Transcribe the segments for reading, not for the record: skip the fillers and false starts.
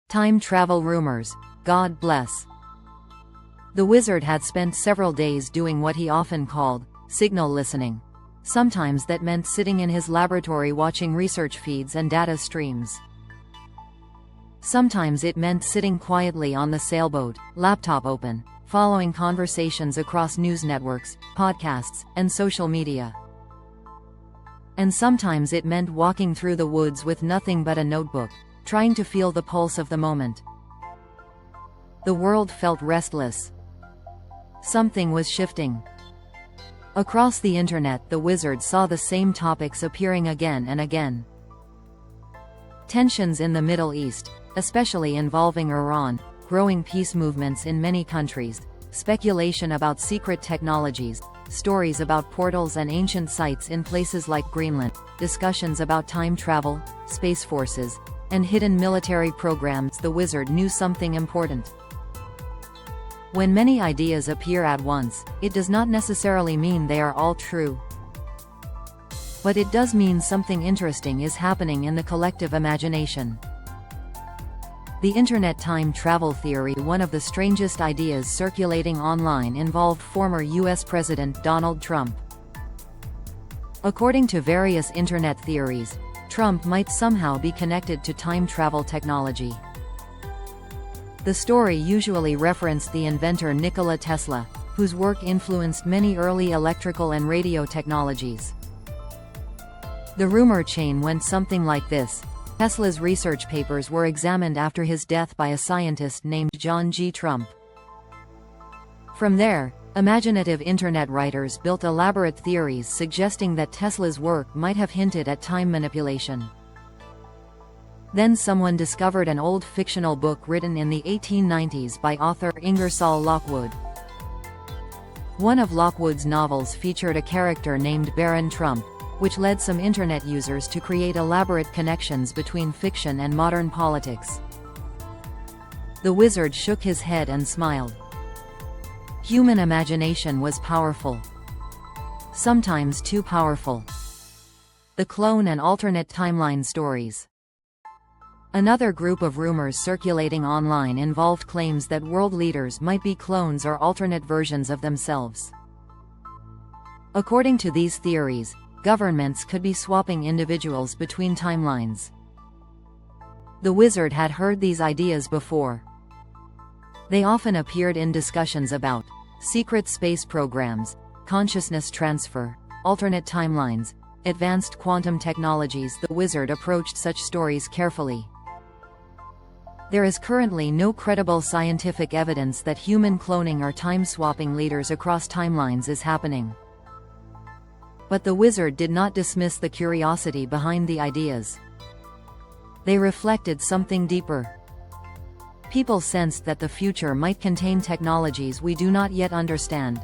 Time travel rumors. God bless. The wizard had spent several days doing what he often called signal listening. Sometimes that meant sitting in his laboratory watching research feeds and data streams. Sometimes it meant sitting quietly on the sailboat, laptop open, following conversations across news networks, podcasts, and social media. And sometimes it meant walking through the woods with nothing but a notebook, trying to feel the pulse of the moment. The world felt restless. Something was shifting. Across the internet, the wizard saw the same topics appearing again and again. Tensions in the Middle East, especially involving Iran, growing peace movements in many countries, speculation about secret technologies, stories about portals and ancient sites in places like Greenland, discussions about time travel, space forces, and hidden military programs. The wizard knew something important. When many ideas appear at once, it does not necessarily mean they are all true. But it does mean something interesting is happening in the collective imagination. The Internet time travel theory. One of the strangest ideas circulating online involved former US President Donald Trump. According to various Internet theories, Trump might somehow be connected to time travel technology. The story usually referenced the inventor Nikola Tesla, whose work influenced many early electrical and radio technologies. The rumor chain went something like this. Tesla's research papers were examined after his death by a scientist named John G. Trump. From there, imaginative Internet writers built elaborate theories suggesting that Tesla's work might have hinted at time manipulation. Then someone discovered an old fictional book written in the 1890s by author Ingersoll Lockwood. One of Lockwood's novels featured a character named Baron Trump, which led some Internet users to create elaborate connections between fiction and modern politics. The wizard shook his head and smiled. Human imagination was powerful. Sometimes too powerful. The clone and alternate timeline stories. Another group of rumors circulating online involved claims that world leaders might be clones or alternate versions of themselves. According to these theories, governments could be swapping individuals between timelines. The wizard had heard these ideas before. They often appeared in discussions about secret space programs, consciousness transfer, alternate timelines, advanced quantum technologies. The wizard approached such stories carefully. There is currently no credible scientific evidence that human cloning or time-swapping leaders across timelines is happening. But the wizard did not dismiss the curiosity behind the ideas. They reflected something deeper. People sensed that the future might contain technologies we do not yet understand.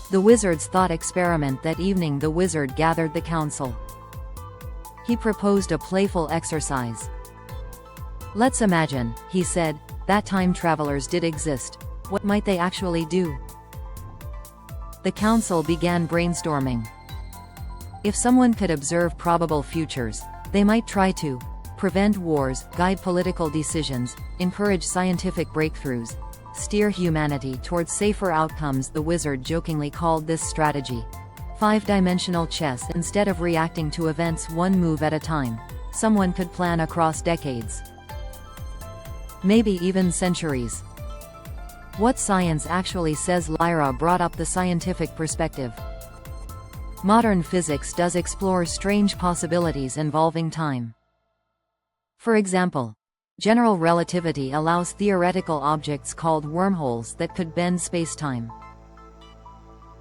The wizard's thought experiment. That evening, the wizard gathered the council. He proposed a playful exercise. Let's imagine, he said, that time travelers did exist. What might they actually do? The council began brainstorming. If someone could observe probable futures, they might try to prevent wars, guide political decisions, encourage scientific breakthroughs, steer humanity towards safer outcomes. The wizard jokingly called this strategy five-dimensional chess. Instead of reacting to events one move at a time, someone could plan across decades, maybe even centuries. What science actually says? Lyra brought up the scientific perspective. Modern physics does explore strange possibilities involving time. For example, general relativity allows theoretical objects called wormholes that could bend spacetime.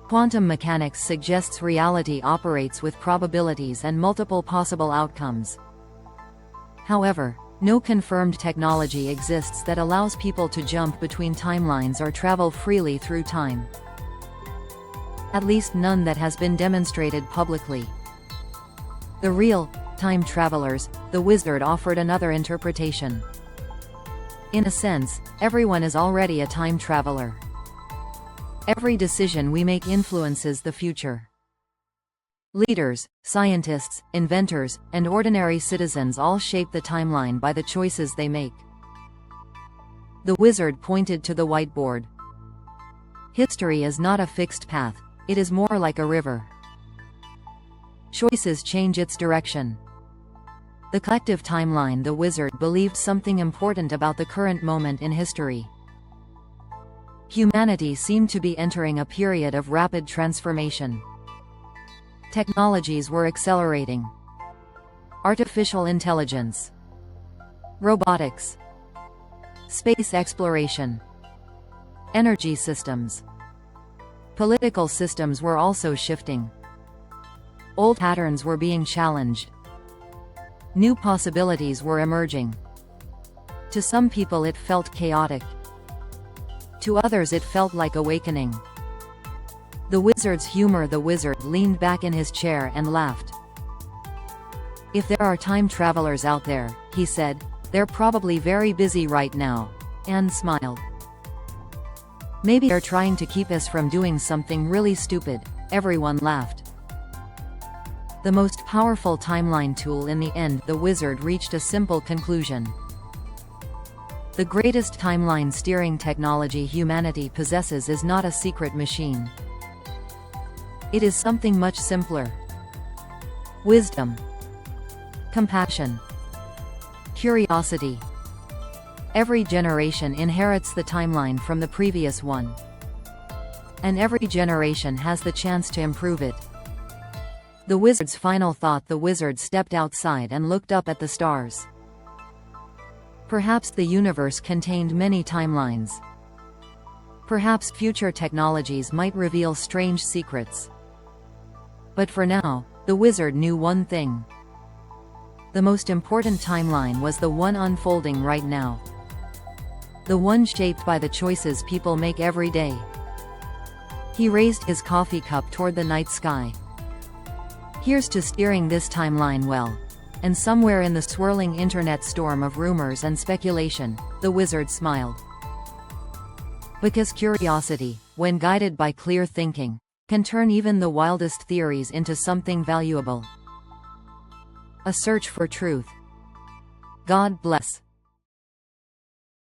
Quantum mechanics suggests reality operates with probabilities and multiple possible outcomes. However, no confirmed technology exists that allows people to jump between timelines or travel freely through time. At least none that has been demonstrated publicly. The real time travelers, the wizard offered another interpretation. In a sense, everyone is already a time traveler. Every decision we make influences the future. Leaders, scientists, inventors, and ordinary citizens all shape the timeline by the choices they make. The wizard pointed to the whiteboard. History is not a fixed path, it is more like a river. Choices change its direction. The collective timeline. The wizard believed something important about the current moment in history. Humanity seemed to be entering a period of rapid transformation. Technologies were accelerating. Artificial intelligence, robotics, space exploration, energy systems. Political systems were also shifting. Old patterns were being challenged. New possibilities were emerging. To some people it felt chaotic. To others it felt like awakening. The wizard's humor. The wizard leaned back in his chair and laughed. If there are time travelers out there, he said, they're probably very busy right now. Anne smiled. Maybe they're trying to keep us from doing something really stupid. Everyone laughed. The most powerful timeline tool. In the end, the wizard reached a simple conclusion. The greatest timeline steering technology humanity possesses is not a secret machine. It is something much simpler. Wisdom, compassion, curiosity. Every generation inherits the timeline from the previous one. And every generation has the chance to improve it. The wizard's final thought. The wizard stepped outside and looked up at the stars. Perhaps the universe contained many timelines. Perhaps future technologies might reveal strange secrets. But for now, the wizard knew one thing. The most important timeline was the one unfolding right now. The one shaped by the choices people make every day. He raised his coffee cup toward the night sky. Here's to steering this timeline well. And somewhere in the swirling internet storm of rumors and speculation, the wizard smiled. Because curiosity, when guided by clear thinking, can turn even the wildest theories into something valuable. A search for truth. God bless.